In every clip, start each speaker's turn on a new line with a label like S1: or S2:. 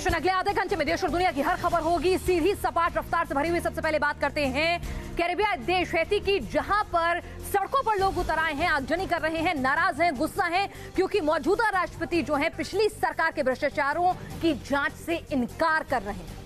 S1: Nation अगले आधे घंटे में देश और दुनिया की हर खबर होगी सीधी सपाट रफ्तार से भरी हुई। सबसे पहले बात करते हैं कैरेबियाई देश हैती की, जहां पर सड़कों पर लोग उतर आए हैं, आगजनी कर रहे हैं, नाराज हैं, गुस्सा हैं, क्योंकि मौजूदा राष्ट्रपति जो है पिछली सरकार के भ्रष्टाचारों की जांच से इनकार कर रहे हैं।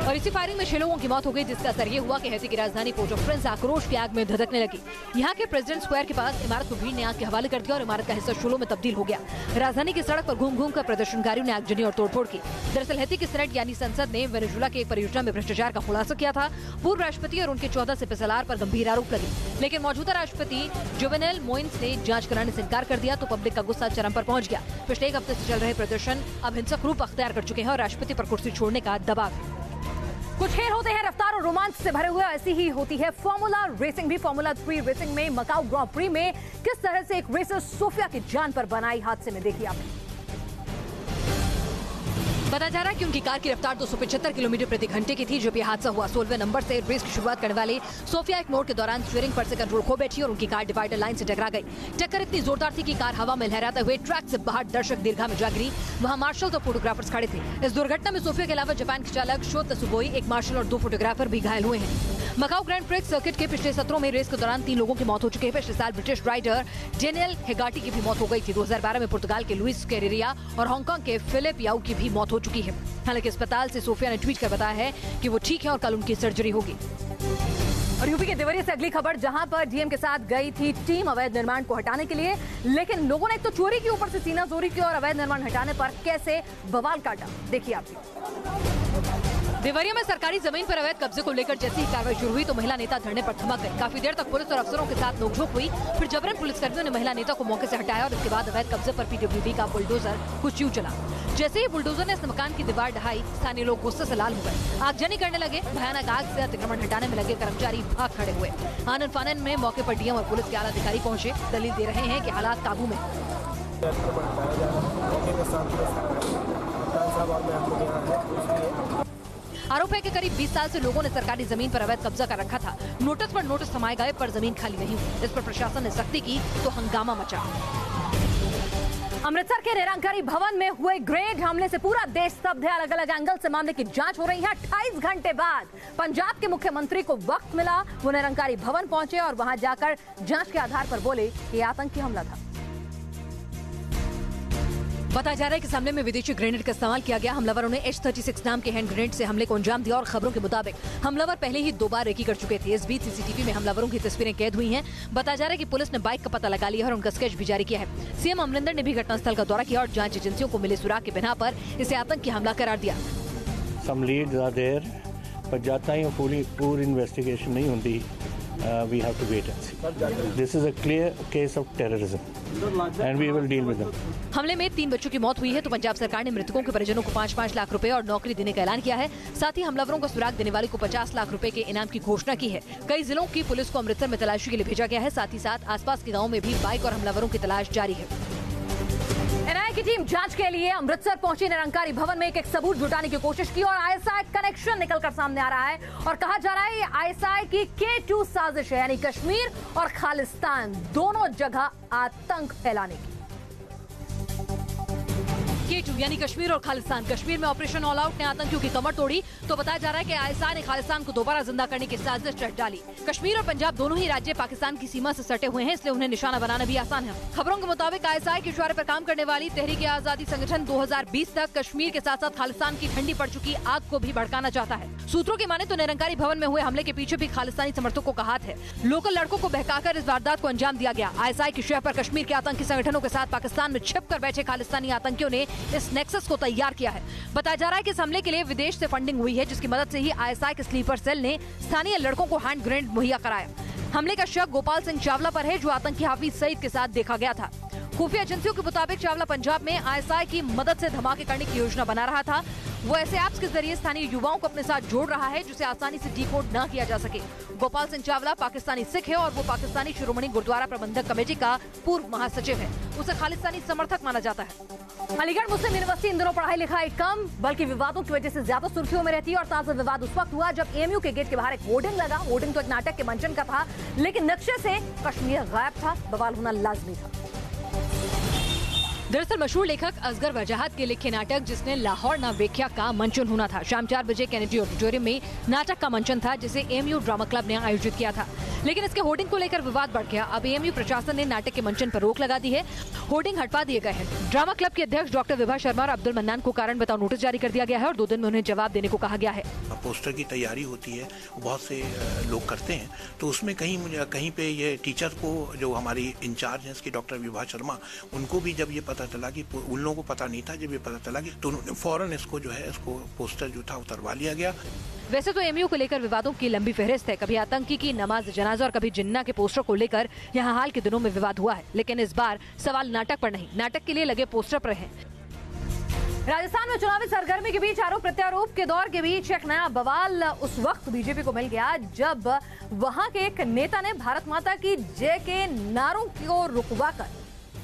S1: और इसी फायरिंग में 6 लोगों की मौत हो गई, जिसका असर ये हुआ कि हैती की राजधानी पोर्ट ऑफ प्रिंस आक्रोश की आग में धधकने लगी। यहाँ के प्रेसिडेंट स्क्वायर के पास इमारत को भीड़ ने आग के हवाले कर दिया और इमारत का हिस्सा शोलों में तब्दील हो गया। राजधानी की सड़क पर घूम घूम कर प्रदर्शनकारियों ने आगजनी और तोड़फोड़ की। दरअसल हैती की सेनेट यानी संसद ने वेनेजुएला की एक परियोजना में भ्रष्टाचार का खुलासा किया था। पूर्व राष्ट्रपति और उनके 14 सिपहसालार पर गंभीर आरोप लगे, लेकिन मौजूदा राष्ट्रपति जोवेनेल मोइन्स ने जांच कराने से इनकार कर दिया तो पब्लिक का गुस्सा चरम पर पहुंच गया। पिछले एक हफ्ते से चल रहे प्रदर्शन अब हिंसक रूप अख्तियार कर चुके हैं और राष्ट्रपति पर कुर्सी छोड़ने का दबाव है। कुछ खेल होते हैं रफ्तार और रोमांच से भरे हुए, ऐसी ही होती है फॉर्मूला रेसिंग भी। फॉर्मूला 3 रेसिंग में मकाऊ ग्रां प्री में किस तरह से एक रेसर सोफिया की जान पर बनाई हादसे में, देखिए आपने। बताया जा रहा है कि उनकी कार की रफ्तार 275 किलोमीटर प्रति घंटे की थी जब यह हादसा हुआ। 16वें नंबर से रेस की शुरुआत करने वाली सोफिया एक मोड़ के दौरान स्टीयरिंग पर से कंट्रोल खो बैठी और उनकी कार डिवाइडर लाइन से टकरा गई। टक्कर इतनी जोरदार थी कि कार हवा में लहराते हुए ट्रैक से बाहर दर्शक दीर्घा में जा गिरी। वहां मार्शल और फोटोग्राफर्स खड़े थे। इस दुर्घटना में सोफिया के अलावा जापान के चालक शो तसुबोई, एक मार्शल और 2 फोटोग्राफर भी घायल हुए हैं। मकाऊ ग्रैंड प्रिक्स सर्किट के पिछले सत्रों में रेस के दौरान 3 लोगों की मौत हो चुकी है। पिछले साल ब्रिटिश राइडर डेनियल हेगाटी की भी मौत हो गई थी। 2012 में पुर्तगाल के लुइस कैरेरिया और हांगकांग के फिलिप याऊ की भी मौत हो चुकी है। हालांकि अस्पताल से सोफिया ने ट्वीट कर बताया है कि वो ठीक है और कल उनकी सर्जरी होगी। और यूपी के देवरिया से अगली खबर, जहां पर डीएम के साथ गई थी टीम अवैध निर्माण को हटाने के लिए, लेकिन लोगों ने एक तो चोरी की, ऊपर से सीनाजोरी की और अवैध निर्माण हटाने पर कैसे बवाल काटा, देखिए आप। देवरिया में सरकारी जमीन पर अवैध कब्जे को लेकर जैसी ही कार्रवाई शुरू हुई तो महिला नेता धरने पर थमक गए। काफी देर तक पुलिस और अफसरों के साथ नोकझोंक हुई, फिर जबरन पुलिसकर्मियों ने महिला नेता को मौके से हटाया और इसके बाद अवैध कब्जे पर पीडब्ल्यूडी का बुलडोजर कुछ यूं चला। जैसे ही बुलडोजर ने इस मकान की दीवार ढहाई, स्थानीय लोग गुस्से से लाल हो गए, आगजनी करने लगे। भयानक आग से अतिक्रमण हटाने में लगे कर्मचारी भाग खड़े हुए। आनन फानन में मौके पर डीएम और पुलिस के आला अधिकारी पहुंचे, दलील दे रहे हैं कि हालात काबू में। आरोप है कि करीब 20 साल से लोगों ने सरकारी जमीन पर अवैध कब्जा कर रखा था। नोटिस पर नोटिस थमाए गए पर जमीन खाली नहीं हुई। इस पर प्रशासन ने सख्ती की तो हंगामा मचा। अमृतसर के निरंकारी भवन में हुए ग्रेनेड हमले से पूरा देश स्तब्ध है। अलग अलग एंगल से मामले की जांच हो रही है। 28 घंटे बाद पंजाब के मुख्यमंत्री को वक्त मिला, वो निरंकारी भवन पहुंचे और वहां जाकर जांच के आधार पर बोले कि आतंकी हमला था। बताया जा रहा है कि इस हमले में विदेशी ग्रेनेड का इस्तेमाल किया गया। हमलावरों ने H-36 नाम के हैंड ग्रेनेड से हमले को अंजाम दिया और खबरों के मुताबिक हमलावर पहले ही 2 बार रेकी कर चुके थे। इस बीच सीसीटीवी में हमलावरों की तस्वीरें कैद हुई हैं। बताया जा रहा है कि पुलिस ने बाइक का पता लगा लिया और उनका स्केच भी जारी किया है। सीएम अमरिंदर ने भी घटनास्थल का दौरा किया और जांच एजेंसियों को मिले सुराग के बिना पर इसे आतंकी हमला करार दिया।
S2: Some leads are there, but जब तक पूरी इन्वेस्टिगेशन नहीं होती, we have to wait and see. This is a clear case of terrorism, and we will deal with them.
S1: हमले में 3 बच्चों की मौत हुई है तो पंजाब सरकार ने मृतकों के परिजनों को 5-5 लाख रुपए और नौकरी देने का ऐलान किया है। साथ ही हमलावरों को सुराग देने वाले को 50 लाख रुपए के इनाम की घोषणा की है। कई जिलों की पुलिस को अमृतसर में तलाशी के लिए भेजा गया है। साथ ही साथ आसपास के गाँव में भी बाइक और हमलावरों की तलाश जारी है। एनआईए की टीम जांच के लिए अमृतसर पहुंची। निरंकारी भवन में एक सबूत जुटाने की कोशिश की और आईएसआई कनेक्शन निकलकर सामने आ रहा है और कहा जा रहा है ये आईएसआई की K2 साजिश है, यानी कश्मीर और खालिस्तान दोनों जगह आतंक फैलाने की। K2 यानी कश्मीर और खालिस्तान। कश्मीर में ऑपरेशन ऑल आउट ने आतंकियों की कमर तोड़ी तो बताया जा रहा है कि आईएसआई ने खालिस्तान को दोबारा जिंदा करने की साजिश रच डाली। कश्मीर और पंजाब दोनों ही राज्य पाकिस्तान की सीमा से सटे हुए हैं, इसलिए उन्हें निशाना बनाना भी आसान है। खबरों के मुताबिक आईएसआई के इशारे पर काम करने वाली तहरीक आजादी संगठन 2020 तक कश्मीर के साथ साथ खालिस्तान की ठंडी पड़ चुकी आग को भी भड़काना चाहता है। सूत्रों की माने तो निरंकारी भवन में हुए हमले के पीछे भी खालिस्तानी समर्थकों का हाथ है। लोकल लड़कों को बहकाकर इस वारदात को अंजाम दिया गया। आईएसआई की शह पर कश्मीर के आतंकी संगठनों के साथ पाकिस्तान में छिपकर बैठे खालिस्तानी आतंकियों ने इस नेक्सस को तैयार किया है। बताया जा रहा है कि इस हमले के लिए विदेश से फंडिंग हुई है, जिसकी मदद से ही आईएसआई के स्लीपर सेल ने स्थानीय लड़कों को हैंड ग्रेनेड मुहैया कराया। हमले का शक गोपाल सिंह चावला पर है, जो आतंकी हाफिज सईद के साथ देखा गया था। खुफिया एजेंसियों के मुताबिक चावला पंजाब में आईएसआई की मदद से धमाके करने की योजना बना रहा था। वो ऐसे ऐप्स के जरिए स्थानीय युवाओं को अपने साथ जोड़ रहा है जिसे आसानी से डिकोड न किया जा सके। गोपाल सिंह चावला पाकिस्तानी सिख है और वो पाकिस्तानी शिरोमणि गुरुद्वारा प्रबंधक कमेटी का पूर्व महासचिव है। उसे खालिस्तानी समर्थक माना जाता है। अलीगढ़ मुस्लिम यूनिवर्सिटी इन दिनों पढ़ाई लिखाई कम बल्कि विवादों की वजह से ज्यादा सुर्खियों में रहती है और ताजा विवाद उस वक्त हुआ जब एएमयू के गेट के बाहर एक होर्डिंग लगा। होर्डिंग तो एक नाटक के मंचन का था, लेकिन नक्शे से कश्मीर गायब था। बवाल होना लाजमी था। दरअसल मशहूर लेखक असगर वजाहत के लिखे नाटक जिसने लाहौर ना वेख्या का मंचन होना था। शाम 4 बजे कैनेडी ऑडिटोरियम में नाटक का मंचन था जिसे एएमयू ड्रामा क्लब ने आयोजित किया था, लेकिन इसके होर्डिंग को लेकर विवाद बढ़ गया। अब एएमयू प्रशासन ने नाटक के मंचन पर रोक लगा दी है, होर्डिंग हटवा दिए गए हैं। ड्रामा क्लब के अध्यक्ष डॉक्टर विभा शर्मा और अब्दुल मन्नान को कारण बताओ नोटिस जारी कर दिया गया है और 2 दिन में उन्हें जवाब देने को कहा गया है।
S3: पोस्टर की तैयारी होती है, बहुत से लोग करते हैं, तो उसमें कहीं पे ये टीचर को, जो हमारी इंचार्ज हैं इसकी डॉक्टर विभा शर्मा, उनको भी जब ये पता चला कि उन लोगों को पता नहीं था, जब ये पता चला कि तो उन्होंने फौरन इसको जो है इसको पोस्टर जो था उतरवा लिया गया।
S1: वैसे तो एएमयू को लेकर विवादों की लंबी फहरिस्त है। कभी आतंकी की नमाज जनाजा और कभी जिन्ना के पोस्टर को लेकर यहाँ हाल के दिनों में विवाद हुआ है, लेकिन इस बार सवाल नाटक पर नहीं, नाटक के लिए लगे पोस्टर पर है। राजस्थान में चुनावी सरगर्मी के बीच आरोप प्रत्यारोप के दौर के बीच एक नया बवाल उस वक्त बीजेपी को मिल गया जब वहां के एक नेता ने भारत माता की जय के नारों को रुकवाकर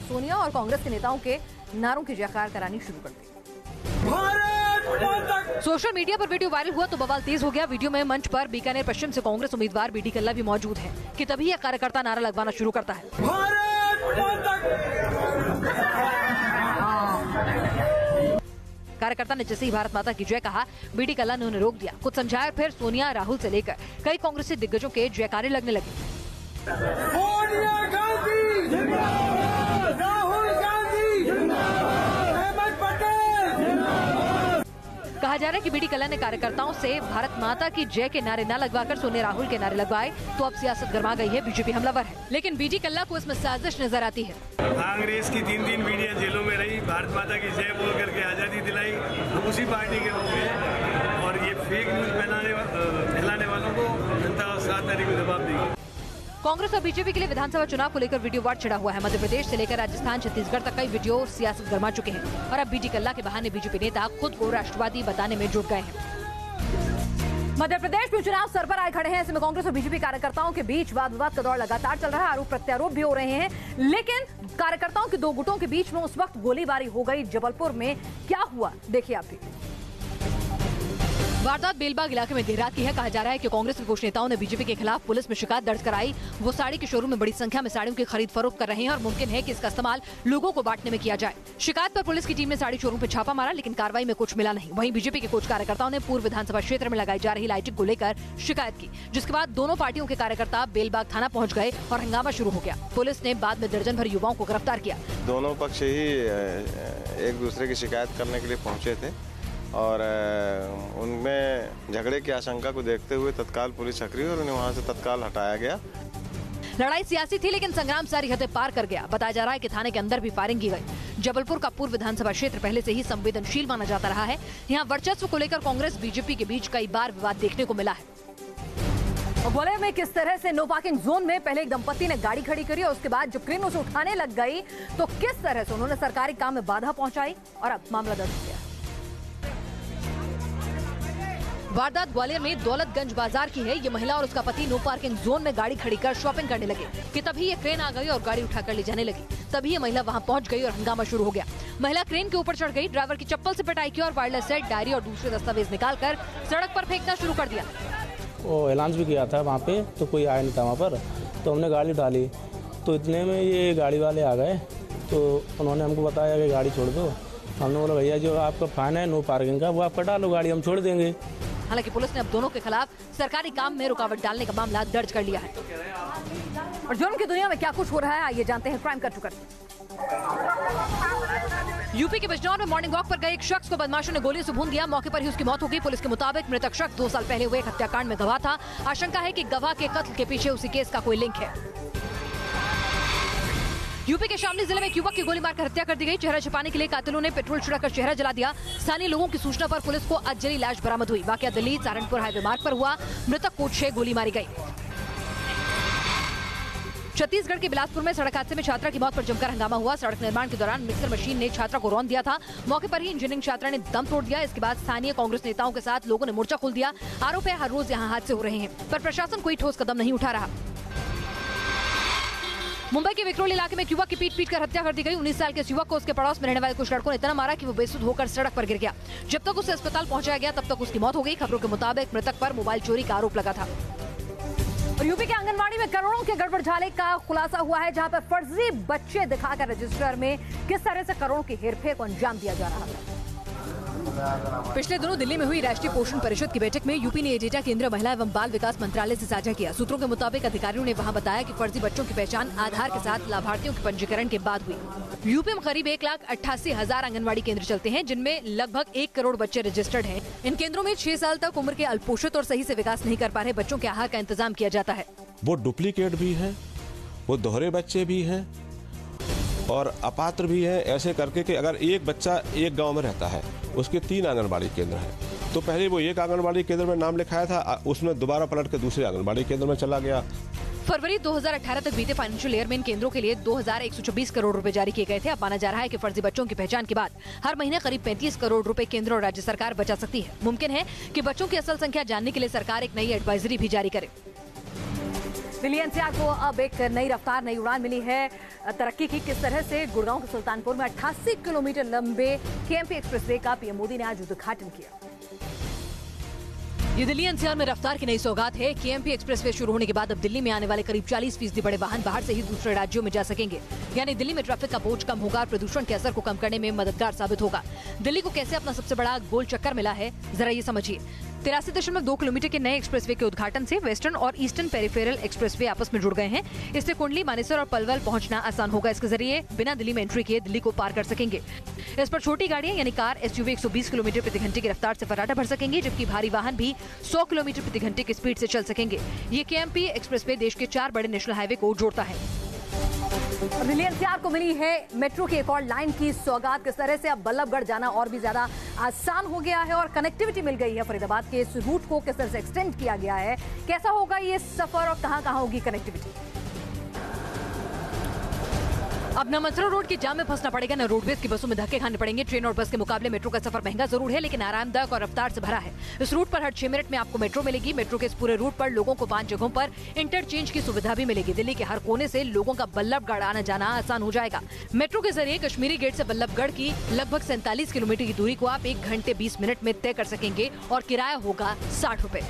S1: सोनिया और कांग्रेस के नेताओं के नारों की जयकार करानी शुरू कर दी। सोशल मीडिया पर वीडियो वायरल हुआ तो बवाल तेज हो गया। वीडियो में मंच पर बीकानेर पश्चिम से कांग्रेस उम्मीदवार बीडी कल्ला भी मौजूद है कि तभी यह कार्यकर्ता नारा लगवाना शुरू करता है। कार्यकर्ता ने जैसे ही भारत माता की जय कहा, बीडी कल्ला ने उन्हें रोक दिया, कुछ समझाया, फिर सोनिया राहुल से लेकर कई कांग्रेसी दिग्गजों के जयकारे लगने लगे।
S4: सोनिया गांधी जिंदाबाद, राहुल गांधी जिंदाबाद, अहमद पटेल।
S1: कहा जा रहा है कि बीडी कल्ला ने कार्यकर्ताओं से भारत माता की जय के नारे न लगवाकर सोनिया राहुल के नारे लगवाए, तो अब सियासत गर्मा गई है, बीजेपी हमलावर है। लेकिन बीडी कल्ला को इसमें साजिश नजर आती है।
S5: कांग्रेस की 3 मीडिया जेलों में रही, भारत माता की जय बोल करके आजादी दिलाई, हम उसी पार्टी के लोग हैं और ये फेक न्यूज फैलाने वालों को जनता 7 तारीख को जवाब देगी।
S1: कांग्रेस और बीजेपी के लिए विधानसभा चुनाव को लेकर वीडियो वार छिड़ा हुआ है। मध्य प्रदेश से लेकर राजस्थान, छत्तीसगढ़ तक कई वीडियो सियासत गरमा चुके हैं और अब बीडी कल्ला के बहाने बीजेपी नेता खुद को राष्ट्रवादी बताने में जुट गए हैं। मध्य प्रदेश में चुनाव सर पर आए खड़े हैं। ऐसे में कांग्रेस और बीजेपी कार्यकर्ताओं के बीच वाद विवाद का दौर लगातार चल रहा है, आरोप प्रत्यारोप भी हो रहे हैं, लेकिन कार्यकर्ताओं के 2 गुटों के बीच में उस वक्त गोलीबारी हो गई। जबलपुर में क्या हुआ देखिए आप भी। वारदात बेलबाग इलाके में देर रात की है। कहा जा रहा है कि कांग्रेस के कुछ नेताओं ने बीजेपी के खिलाफ पुलिस में शिकायत दर्ज कराई। वो साड़ी के शोरूम में बड़ी संख्या में साड़ियों की खरीद फरोख्त कर रहे हैं और मुमकिन है कि इसका इस्तेमाल लोगों को बांटने में किया जाए। शिकायत पर पुलिस की टीम ने साड़ी शोरूम पर छापा मारा, लेकिन कार्रवाई में कुछ मिला नहीं। वहीं बीजेपी के कुछ कार्यकर्ताओं ने पूर्व विधानसभा क्षेत्र में लगाई जा रही लाइटिंग को लेकर शिकायत की, जिसके बाद दोनों पार्टियों के कार्यकर्ता बेलबाग थाना पहुँच गए और हंगामा शुरू हो गया। पुलिस ने बाद में दर्जन भर युवाओं को गिरफ्तार किया।
S6: दोनों पक्ष ही एक दूसरे की शिकायत करने के लिए पहुंचे थे और उनमें झगड़े की आशंका को देखते हुए तत्काल पुलिस सक्रिय और उन्हें वहां से तत्काल हटाया गया।
S1: लड़ाई सियासी थी, लेकिन संग्राम सारी हदें पार कर गया। बताया जा रहा है कि थाने के अंदर भी फायरिंग की गई। जबलपुर का पूर्व विधानसभा क्षेत्र पहले से ही संवेदनशील माना जाता रहा है। यहाँ वर्चस्व को लेकर कांग्रेस बीजेपी के बीच कई बार विवाद देखने को मिला है। ग्वालियर में किस तरह से नो पार्किंग जोन में पहले एक दंपति ने गाड़ी खड़ी करी और उसके बाद जब क्रेन उसे उठाने लग गई तो किस तरह से उन्होंने सरकारी काम में बाधा पहुंचाई और अब मामला दर्ज हो गया। वारदात ग्वालियर में दौलतगंज बाजार की है। ये महिला और उसका पति नो पार्किंग जोन में गाड़ी खड़ी कर शॉपिंग करने लगे कि तभी ये क्रेन आ गई और गाड़ी उठाकर ले जाने लगी। तभी ये महिला वहां पहुंच गई और हंगामा शुरू हो गया। महिला क्रेन के ऊपर चढ़ गई, ड्राइवर की चप्पल से पिटाई की और वायरलेस सेट, डायरी और दूसरे दस्तावेज निकालकर सड़क पर फेंकना शुरू कर दिया।
S7: वो ऐलान भी किया था वहाँ पे, तो कोई आया नहीं था वहाँ पर, तो हमने गाड़ी डाली तो इतने में ये गाड़ी वाले आ गए तो उन्होंने हमको बताया कि गाड़ी छोड़ दो। हमने बोला भैया जो आपका फाइन है नो पार्किंग का वो आपका डालो, गाड़ी हम छोड़ देंगे।
S1: हालांकि पुलिस ने अब दोनों के खिलाफ सरकारी काम में रुकावट डालने का मामला दर्ज कर लिया है। और जुर्म की दुनिया में क्या कुछ हो रहा है आइए जानते हैं क्राइम कर चुका। यूपी के बिजनौर में मॉर्निंग वॉक पर गए एक शख्स को बदमाशों ने गोली से भून दिया। मौके पर ही उसकी मौत हो गई। पुलिस के मुताबिक मृतक शख्स 2 साल पहले हुए एक हत्याकांड में गवाह था। आशंका है कि गवाह के कत्ल के पीछे उसी केस का कोई लिंक है। यूपी के शामली जिले में एक युवक की गोली मारकर हत्या कर दी गई। चेहरा छिपाने के लिए कातिलों ने पेट्रोल छिड़ककर चेहरा जला दिया। स्थानीय लोगों की सूचना पर पुलिस को आज जली लाश बरामद हुई। वाकया दिल्ली सहारनपुर हाईवे मार्ग पर हुआ। मृतक को 6 गोली मारी गई। छत्तीसगढ़ के बिलासपुर में सड़क हादसे में छात्रा की मौत पर जमकर हंगामा हुआ। सड़क निर्माण के दौरान मिक्सर मशीन ने छात्रा को रौंद दिया था। मौके पर ही इंजीनियरिंग छात्रा ने दम तोड़ दिया। इसके बाद स्थानीय कांग्रेस नेताओं के साथ लोगों ने मोर्चा खोल दिया। आरोप है हर रोज यहाँ हादसे हो रहे हैं, पर प्रशासन कोई ठोस कदम नहीं उठा रहा। मुंबई के विक्रोली इलाके में एक युवक की पीट कर हत्या कर दी गई। 19 साल के इस युवक को उसके पड़ोस में रहने वाले कुछ लड़कों ने इतना मारा कि वो बेसुध होकर सड़क पर गिर गया। जब तक उसे अस्पताल पहुंचाया गया तब तक उसकी मौत हो गई। खबरों के मुताबिक मृतक पर मोबाइल चोरी का आरोप लगा था। और यूपी के आंगनवाड़ी में करोड़ों के गड़बड़ झाले का खुलासा हुआ है, जहां पर फर्जी बच्चे दिखाकर रजिस्टर में किस तरह से करोड़ों की हेरफेर को अंजाम दिया जा रहा था। पिछले दिनों दिल्ली में हुई राष्ट्रीय पोषण परिषद की बैठक में यूपी ने ये डेटा केंद्रीय महिला एवं बाल विकास मंत्रालय से साझा किया। सूत्रों के मुताबिक अधिकारियों ने वहां बताया कि फर्जी बच्चों की पहचान आधार के साथ लाभार्थियों के पंजीकरण के बाद हुई। यूपी में करीब 1,88,000 आंगनवाड़ी केंद्र चलते हैं, जिनमें लगभग 1 करोड़ बच्चे रजिस्टर्ड हैं। इन केंद्रों में 6 साल तक उम्र के अल्पोषित और सही से विकास नहीं कर पा रहे बच्चों के आहार का इंतजाम किया जाता है।
S8: वो डुप्लीकेट भी है, वो दोहरे बच्चे भी हैं और अपात्र भी है, ऐसे करके कि अगर एक बच्चा एक गांव में रहता है, उसके 3 आंगनबाड़ी केंद्र हैं, तो पहले वो एक आंगनबाड़ी केंद्र में नाम लिखाया था, उसमें दोबारा पलट के दूसरे आंगनबाड़ी केंद्र में चला गया।
S1: फरवरी 2018 तक बीते फाइनेंशियल ईयर में इन केंद्रों के लिए 2,124 करोड़ रुपए जारी किए गए थे। अब माना जा रहा है कि फर्जी बच्चों की पहचान के बाद हर महीने करीब 35 करोड़ रुपए केंद्र और राज्य सरकार बचा सकती है। मुमकिन है कि बच्चों की असल संख्या जानने के लिए सरकार एक नई एडवाइजरी भी जारी करे। दिल्ली एनसीआर को अब एक नई रफ्तार, नई उड़ान मिली है तरक्की की। किस तरह से गुड़गांव के सुल्तानपुर में 88 किलोमीटर लंबे केएमपी एक्सप्रेसवे का पीएम मोदी ने आज उद्घाटन किया। ये दिल्ली एनसीआर में रफ्तार की नई सौगात है। केएमपी एक्सप्रेसवे शुरू होने के बाद अब दिल्ली में आने वाले करीब 40% बड़े वाहन बाहर से ही दूसरे राज्यों में जा सकेंगे। यानी दिल्ली में ट्रैफिक का बोझ कम होगा और प्रदूषण के असर को कम करने में मददगार साबित होगा। दिल्ली को कैसे अपना सबसे बड़ा गोल चक्कर मिला है, जरा ये समझिए। 83.2 किलोमीटर के नए एक्सप्रेसवे के उद्घाटन से वेस्टर्न और ईस्टर्न पेरिफेरल एक्सप्रेसवे आपस में जुड़ गए हैं। इससे कुंडली, मानेसर और पलवल पहुंचना आसान होगा। इसके जरिए बिना दिल्ली में एंट्री किए दिल्ली को पार कर सकेंगे। इस पर छोटी गाड़ियां यानी कार, एसयूवी 120 किलोमीटर प्रति घंटे की रफ्तार से फर्राटा भर सकेंगी, जबकि भारी वाहन भी 100 किलोमीटर प्रति घंटे की स्पीड से चल सकेंगे। ये केएमपी एक्सप्रेसवे देश के 4 बड़े नेशनल हाईवे को जोड़ता है। दिल्ली एनसीआर को मिली है मेट्रो की एक और लाइन की सौगात। किस तरह से अब बल्लभगढ़ जाना और भी ज्यादा आसान हो गया है और कनेक्टिविटी मिल गई है। फरीदाबाद के इस रूट को किस तरह से एक्सटेंड किया गया है, कैसा होगा ये सफर और कहां-कहां होगी कनेक्टिविटी। अब न मथुरा रोड के जाम में फंसना पड़ेगा, न रोडवेज की बसों में धक्के खाने पड़ेंगे। ट्रेन और बस के मुकाबले मेट्रो का सफर महंगा जरूर है, लेकिन आरामदायक और रफ्तार से भरा है। इस रूट पर हर 6 मिनट में आपको मेट्रो मिलेगी। मेट्रो के इस पूरे रूट पर लोगों को 5 जगहों पर इंटरचेंज की सुविधा भी मिलेगी। दिल्ली के हर कोने से लोगों का बल्लभगढ़ आना जाना आसान हो जाएगा। मेट्रो के जरिए कश्मीरी गेट से बल्लभगढ़ की लगभग 47 किलोमीटर की दूरी को आप 1 घंटे 20 मिनट में तय कर सकेंगे और किराया होगा 60 रुपए।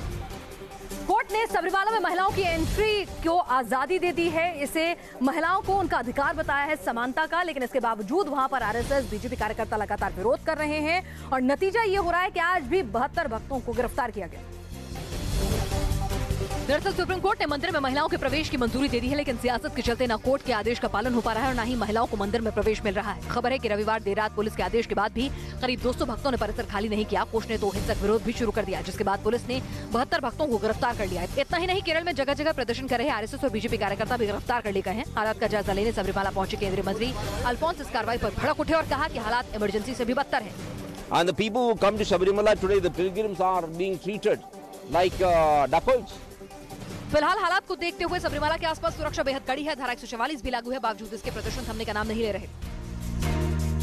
S1: कोर्ट ने सबरीमाला में महिलाओं की एंट्री को आजादी दे दी है। इसे महिलाओं को उनका अधिकार बताया है, समानता का, लेकिन इसके बावजूद वहां पर आरएसएस, बीजेपी कार्यकर्ता लगातार विरोध कर रहे हैं और नतीजा ये हो रहा है कि आज भी 72 भक्तों को गिरफ्तार किया गया। दरअसल सुप्रीम कोर्ट ने मंदिर में महिलाओं के प्रवेश की मंजूरी दे दी है, लेकिन सियासत के चलते न कोर्ट के आदेश का पालन हो पा रहा है और न ही महिलाओं को मंदिर में प्रवेश मिल रहा है। खबर है कि रविवार देर रात पुलिस के आदेश के बाद भी करीब 200 भक्तों ने परिसर खाली नहीं किया। कोर्ट ने तो हिंसक विरोध भी शुरू कर दिया, जिसके बाद पुलिस ने 72 भक्तों को गिरफ्तार कर लिया है। इतना ही नहीं, केरल में जगह जगह प्रदर्शन कर रहे आरएसएस और बीजेपी कार्यकर्ता भी गिरफ्तार कर लिए गए हैं। हालात का जायजा लेने सबरीमाला पहुंचे केंद्रीय मंत्री अल्फोंस इस कार्रवाई पर भड़क उठे और कहा कि हालात इमरजेंसी से भी बदतर है।
S9: And the people who come to Sabarimala today, the pilgrims are being treated like dacoits.
S1: फिलहाल हालात को देखते हुए सबरीमाला के आसपास सुरक्षा बेहद कड़ी है। धारा 144 भी लागू है, बावजूद इसके प्रदर्शन थमने का नाम नहीं ले रहे।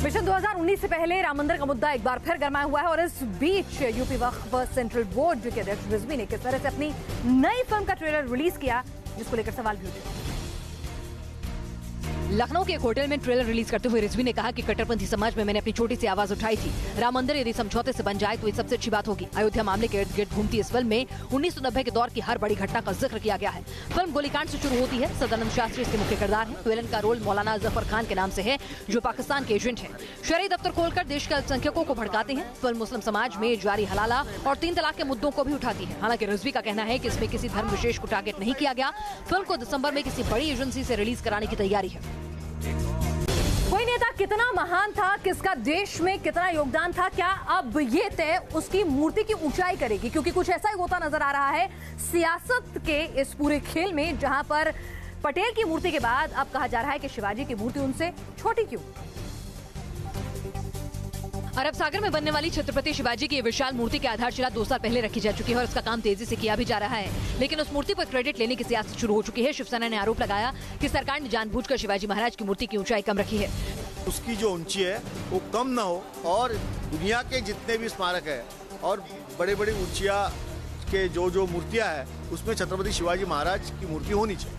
S1: मिशन 2019 से पहले राम मंदिर का मुद्दा एक बार फिर गरमाया हुआ है और इस बीच यूपी वक्फ सेंट्रल बोर्ड के अध्यक्ष रिजवी ने किस तरह से अपनी नई फिल्म का ट्रेलर रिलीज किया, जिसको लेकर सवाल भी उठे। लखनऊ के एक होटल में ट्रेलर रिलीज करते हुए रिजवी ने कहा कि कट्टरपंथी समाज में मैंने अपनी छोटी सी आवाज उठाई थी। राम मंदिर यदि समझौते से बन जाए तो ये सबसे अच्छी बात होगी। अयोध्या मामले के इर्द गिर्द घूमती इस फिल्म में 1990 के दौर की हर बड़ी घटना का जिक्र किया गया है। फिल्म गोलीकांड से शुरू होती है। सदानंद शास्त्री इसके मुख्य किरदार है। विलन का रोल मौलाना जफर खान के नाम से है, जो पाकिस्तान के एजेंट हैं। शरई दफ्तर खोलकर देश के अल्पसंख्यकों को भड़काते हैं। फिल्म मुस्लिम समाज में जारी हलाला और 3 तलाक के मुद्दों को भी उठाती है। हालांकि रिजवी का कहना है कि इसमें किसी धर्म विशेष को टारगेट नहीं किया गया। फिल्म को दिसंबर में किसी बड़ी एजेंसी से रिलीज कराने की तैयारी है। कोई नेता कितना महान था, किसका देश में कितना योगदान था, क्या अब ये तय उसकी मूर्ति की ऊंचाई करेगी? क्योंकि कुछ ऐसा ही होता नजर आ रहा है सियासत के इस पूरे खेल में, जहां पर पटेल की मूर्ति के बाद अब कहा जा रहा है कि शिवाजी की मूर्ति उनसे छोटी क्यों। अरब सागर में बनने वाली छत्रपति शिवाजी की विशाल मूर्ति की आधारशिला 2 साल पहले रखी जा चुकी है और इसका काम तेजी से किया भी जा रहा है। लेकिन उस मूर्ति पर क्रेडिट लेने की सियासत शुरू हो चुकी है। शिवसेना ने आरोप लगाया कि सरकार ने जानबूझकर शिवाजी महाराज की मूर्ति की ऊंचाई कम रखी है।
S10: उसकी जो ऊंची है वो कम न हो और दुनिया के जितने भी स्मारक है और बड़े बड़े ऊंचिया के जो मूर्तियां है उसमें छत्रपति शिवाजी महाराज की मूर्ति होनी चाहिए।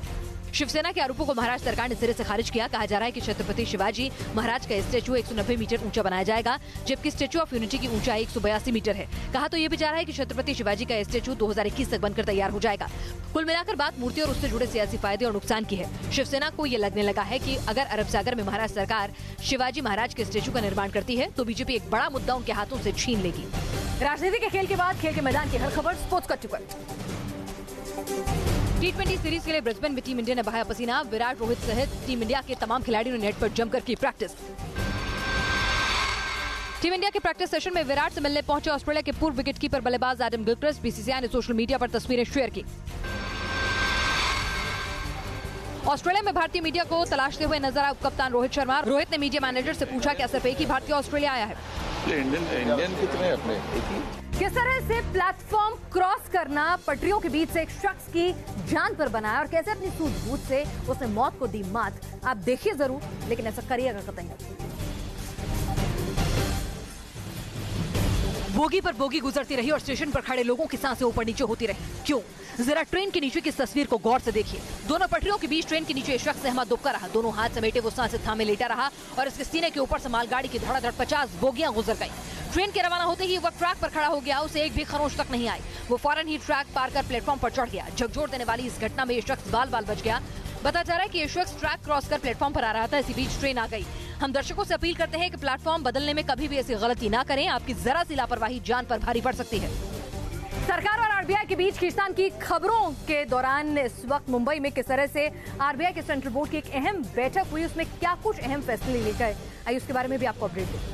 S1: शिवसेना के आरोपों को महाराष्ट्र सरकार ने सिरे से खारिज किया। कहा जा रहा है कि छत्रपति शिवाजी महाराज का स्टैचू 190 मीटर ऊंचा बनाया जाएगा, जबकि स्टैचू ऑफ यूनिटी की ऊंचाई 182 मीटर है। कहा तो ये भी जा रहा है कि छत्रपति शिवाजी का स्टैचू 2021 तक बनकर तैयार हो जाएगा। कुल मिलाकर बात मूर्ति और उससे जुड़े सियासी फायदे और नुकसान की है। शिवसेना को ये लगने लगा है कि अगर अरब सागर में महाराष्ट्र सरकार शिवाजी महाराज के स्टैचू का निर्माण करती है तो बीजेपी एक बड़ा मुद्दा उनके हाथों से छीन लेगी। राजनीति के खेल के बाद खेल के मैदान की हर खबर sports cut to cut. T20 series के लिए ब्रिस्बेन में टीम इंडिया ने बहाया पसीना। विराट, रोहित सहित टीम इंडिया के तमाम खिलाड़ियों ने नेट पर जमकर की प्रैक्टिस। टीम इंडिया के प्रैक्टिस सेशन में विराट से मिलने पहुंचे ऑस्ट्रेलिया के पूर्व विकेटकीपर बल्लेबाज एडम गिलक्रिस्ट। बीसीसीआई ने सोशल मीडिया पर तस्वीरें शेयर की। ऑस्ट्रेलिया में भारतीय मीडिया को तलाशते हुए नजर आए कप्तान रोहित शर्मा। रोहित ने मीडिया मैनेजर से पूछा कि असर पे कि भारतीय ऑस्ट्रेलिया आया है।
S11: इंडियन कितने अपने?
S1: किस तरह से प्लेटफॉर्म क्रॉस करना पटरियों के बीच से एक शख्स की जान पर बनाया और कैसे अपनी सूझबूझ से उसने मौत को दी मात, आप देखिए जरूर, लेकिन ऐसा करिएगा कतई नहीं। बोगी पर बोगी गुजरती रही और स्टेशन पर खड़े लोगों की सांसें ऊपर नीचे होती रही। क्यों? जरा ट्रेन के नीचे की इस तस्वीर को गौर से देखिए। दोनों पटरियों के बीच ट्रेन के नीचे शख्स सहमत दुबका रहा। दोनों हाथ समेटे वो सांसें थामे लेटा रहा और इसके सीने के ऊपर से मालगाड़ी की धड़ाधड़ 50 बोगियां गुजर गई। ट्रेन के रवाना होते ही वह ट्रैक पर खड़ा हो गया। उसे एक भी खरोंच तक नहीं आई। वो फौरन ही ट्रैक पार कर प्लेटफॉर्म पर चढ़ गया। झकझोर देने वाली इस घटना में ये शख्स बाल बाल बच गया। बताया जा रहा है कि ये शख्स ट्रैक क्रॉस कर प्लेटफॉर्म पर आ रहा था। इसी बीच ट्रेन आ गई। हम दर्शकों से अपील करते हैं कि प्लेटफॉर्म बदलने में कभी भी ऐसी गलती ना करें। आपकी जरा सी लापरवाही जान पर भारी पड़ सकती है। सरकार और आरबीआई के बीच खींचतान की खबरों के दौरान इस वक्त मुंबई में किस तरह से आरबीआई के सेंट्रल बोर्ड की एक अहम बैठक हुई, उसमें क्या कुछ अहम फैसले लिए गए, आइए उसके बारे में भी आपको अपडेट दें।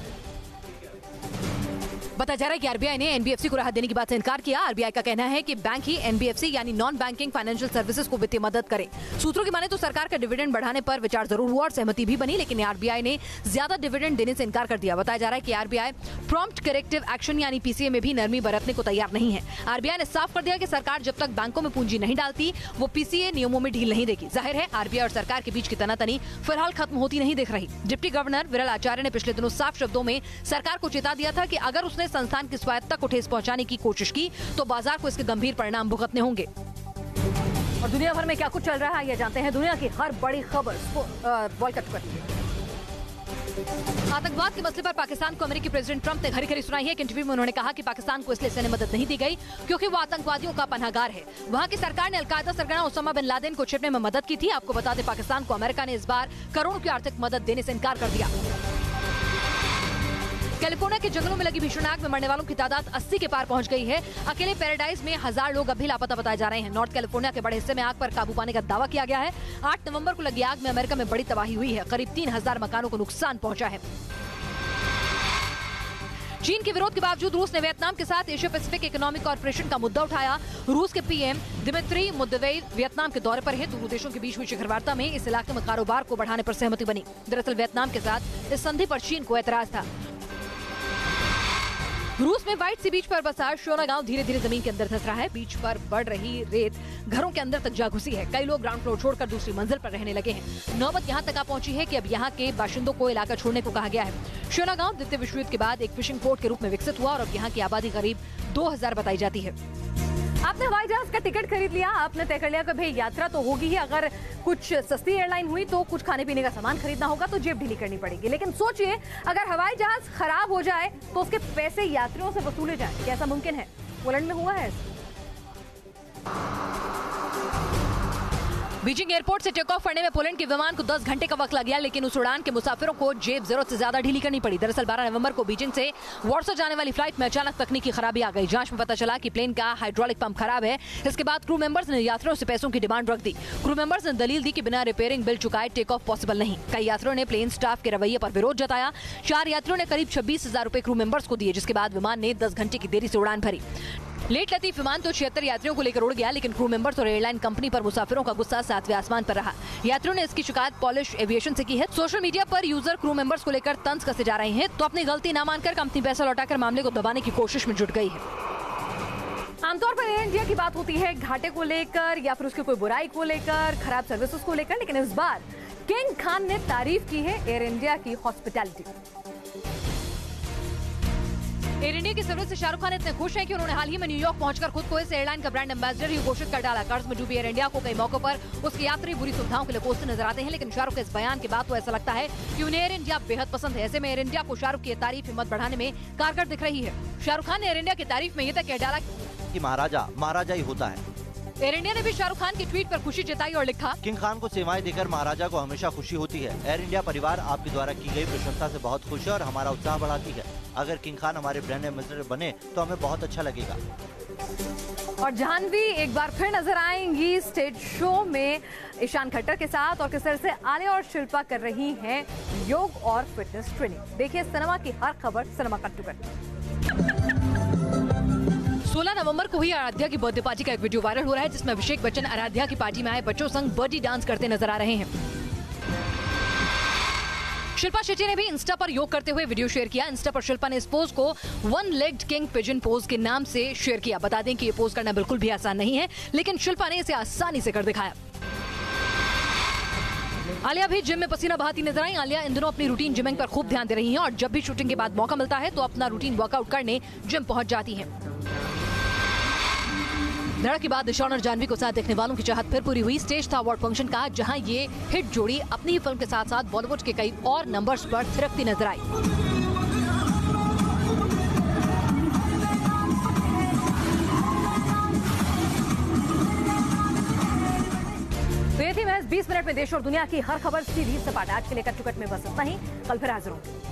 S1: बताया जा रहा है कि आरबीआई ने एनबीएफसी को राहत देने की बात से इनकार किया। आरबीआई का कहना है कि बैंक ही एनबीएफसी यानी नॉन बैंकिंग फाइनेंशियल सर्विसेज को वित्तीय मदद करे। सूत्रों की माने तो सरकार का डिविडेंड बढ़ाने पर विचार जरूर हुआ और सहमति भी बनी, लेकिन आरबीआई ने ज्यादा डिविडेंड देने से इनकार कर दिया। बताया जा रहा है कि आरबीआई प्रॉम्प्ट करेक्टिव एक्शन यानी पीसीए में भी नरमी बरतने को तैयार नहीं है। आरबीआई ने साफ कर दिया कि सरकार जब तक बैंकों में पूंजी नहीं डालती वो पीसीए नियमों में ढील नहीं देगी। जाहिर है आरबीआई और सरकार के बीच की तनातनी फिलहाल खत्म होती नहीं दिख रही। डिप्टी गवर्नर विरल आचार्य ने पिछले दिनों साफ शब्दों में सरकार को चेता दिया था कि अगर उसने संस्थान की स्वायत्तता को ठेस पहुंचाने की कोशिश की तो बाजार को इसके गंभीर परिणाम भुगतने होंगे। और दुनिया भर में क्या कुछ चल रहा है ये जानते हैं। दुनिया की हर बड़ी खबर वर्ल्ड कप पर। आतंकवाद के मसले पर पाकिस्तान को अमेरिकी प्रेसिडेंट ट्रंप ने घड़ी घड़ी सुनाई है। एक इंटरव्यू में उन्होंने कहा कि पाकिस्तान को इसलिए सैन्य मदद नहीं दी गई क्योंकि वो आतंकवादियों का पनाहगार है। वहां की सरकार ने अलकायदा सरगना ओसामा बिन लादेन को छिपने में मदद की थी। आपको बता दें पाकिस्तान को अमेरिका ने इस बार करोड़ों की आर्थिक मदद देने से इनकार कर दिया। कैलिफोर्निया के जंगलों में लगी भीषण आग में मरने वालों की तादाद 80 के पार पहुंच गई है। अकेले पैराडाइज में 1000 लोग अभी लापता बताए जा रहे हैं। नॉर्थ कैलिफोर्निया के बड़े हिस्से में आग पर काबू पाने का दावा किया गया है। 8 नवंबर को लगी आग में अमेरिका में बड़ी तबाही हुई है। करीब 3000 मकानों को नुकसान पहुंचा है। चीन के विरोध के बावजूद रूस ने वियतनाम के साथ एशिया पैसिफिक इकोनॉमिक कॉर्पोरेशन का मुद्दा उठाया। रूस के पीएम दिमित्री मुद्वेदेव वियतनाम के दौरे पर है। दोनों देशों के बीच हुई शिखर वार्ता में इस इलाके में कारोबार को बढ़ाने पर सहमति बनी। दरअसल वियतनाम के साथ इस संधि पर चीन को ऐतराज था। रूस में व्हाइट सी बीच पर बसा शोना गांव धीरे धीरे जमीन के अंदर धंस रहा है। बीच पर बढ़ रही रेत घरों के अंदर तक जा घुसी है। कई लोग ग्राउंड फ्लोर छोड़कर दूसरी मंजिल पर रहने लगे हैं। नौबत यहां तक आ पहुंची है कि अब यहां के बाशिंदों को इलाका छोड़ने को कहा गया है। शोना गांव द्वितीय विश्व युद्ध के बाद एक फिशिंग पोर्ट के रूप में विकसित हुआ और अब यहाँ की आबादी करीब 2000 बताई जाती है। आपने हवाई जहाज का टिकट खरीद लिया, आपने तय कर लिया कि भाई यात्रा तो होगी ही, अगर कुछ सस्ती एयरलाइन हुई तो कुछ खाने पीने का सामान खरीदना होगा तो जेब ढीली करनी पड़ेगी। लेकिन सोचिए अगर हवाई जहाज खराब हो जाए तो उसके पैसे यात्रियों से वसूले जाए, कैसा मुमकिन है? पोलैंड में हुआ है। बीजिंग एयरपोर्ट से टेक ऑफ करने में पोलैंड के विमान को 10 घंटे का वक्त लग गया, लेकिन उस उड़ान के मुसाफिरों को जेब जरूरत से ज्यादा ढीली करनी पड़ी। दरअसल 12 नवंबर को बीजिंग से वॉर्सो जाने वाली फ्लाइट में अचानक तकनीकी खराबी आ गई। जांच में पता चला कि प्लेन का हाइड्रोलिक पंप खराब है। इसके बाद क्रू मेंबर्स ने यात्रियों से पैसों की डिमांड रख दी। क्रू मेंबर्स ने दलील दी कि बिना रिपेयरिंग बिल चुकाए टेक ऑफ पॉसिबल नहीं। कई यात्रियों ने प्लेन स्टाफ के रवैये पर विरोध जताया। 4 यात्रियों ने करीब 26,000 रुपए क्रू मेंबर्स को दिए, जिसके बाद विमान ने 10 घंटे की देरी से उड़ान भरी। लेट लतीफ विमान तो 76 यात्रियों को लेकर उड़ गया, लेकिन क्रू मेंबर्स और एयरलाइन कंपनी पर मुसाफिरों का गुस्सा 7वें आसमान पर रहा। यात्रियों ने इसकी शिकायत पॉलिश एविएशन से की है। सोशल मीडिया पर यूजर क्रू मेंबर्स को लेकर तंज कसे जा रहे हैं, तो अपनी गलती न मानकर कंपनी पैसा लौटाकर मामले को दबाने की कोशिश में जुट गई है। आमतौर पर एयर इंडिया की बात होती है घाटे को लेकर या फिर उसकी कोई बुराई को लेकर, खराब सर्विसेज को लेकर, लेकिन इस बार किंग खान ने तारीफ की है एयर इंडिया की हॉस्पिटैलिटी। एयर इंडिया की सर्विस से शाहरुख खान इतने खुश हैं कि उन्होंने हाल ही में न्यूयॉर्क पहुंचकर खुद को इस एयरलाइन का ब्रांड एम्बेसडर ही घोषित कर डाला। कर्ज में डूबी एयर इंडिया को कई मौकों पर उसके यात्री बुरी सुविधाओं के लिए कोसते नजर आते हैं, लेकिन शाहरुख के इस बयान के बाद तो ऐसा लगता है कि उन्हें एयर इंडिया बेहद पसंद है। ऐसे में एयर इंडिया को शाहरुख की तारीफ हिम्मत बढ़ाने में कारगर दिख रही है। शाहरुख खान ने एयर इंडिया की तारीफ में ये तक कह डाला
S12: कि महाराजा महाराजा ही होता है।
S1: एयर इंडिया ने भी शाहरुख खान की ट्वीट पर खुशी जताई और लिखा,
S12: किंग खान को सेवाएं देकर महाराजा को हमेशा खुशी होती है। एयर इंडिया परिवार आपके द्वारा की गई प्रशंसा से बहुत खुश है और हमारा उत्साह बढ़ाती है। अगर किंग खान हमारे ब्रांड एम्बेसडर बने तो हमें बहुत अच्छा लगेगा।
S1: और जाह्नवी एक बार फिर नजर आएंगी स्टेज शो में ईशान खट्टर के साथ, और किस तरह से आलिया और शिल्पा कर रही हैं योग और फिटनेस ट्रेनिंग। देखिए सिनेमा की हर खबर सिनेमा कट टू कट। 16 नवंबर को ही आराध्या की बर्थडे पार्टी का एक वीडियो वायरल हो रहा है, जिसमें अभिषेक बच्चन आराध्या की पार्टी में आए बच्चों संग बर्थडे डांस करते नजर आ रहे हैं। शिल्पा शेट्टी ने भी इंस्टा पर योग करते हुए वीडियो शेयर किया। इंस्टा पर शिल्पा ने इस पोज को one legged king pigeon pose के नाम से शेयर किया। बता दें कि ये पोज करना बिल्कुल भी आसान नहीं है, लेकिन शिल्पा ने इसे आसानी से कर दिखाया। आलिया भी जिम में पसीना बहाती नजर आई। आलिया इन दिनों अपनी रूटीन जिमिंग पर खूब ध्यान दे रही हैं और जब भी शूटिंग के बाद मौका मिलता है तो अपना रूटीन वर्कआउट करने जिम पहुंच जाती हैं। धड़क के बाद दिशान और जाह्नवी को साथ देखने वालों की चाहत फिर पूरी हुई। स्टेज था अवार्ड फंक्शन का, जहां ये हिट जोड़ी अपनी ही फिल्म के साथ साथ बॉलीवुड के कई और नंबर्स पर थिरकती नजर आई। तो ये थी महज 20 मिनट में देश और दुनिया की हर खबर सीधी सपाट। आज के लिए कट टू कट में बस इतना ही। कल फिर हाजिर होंगे।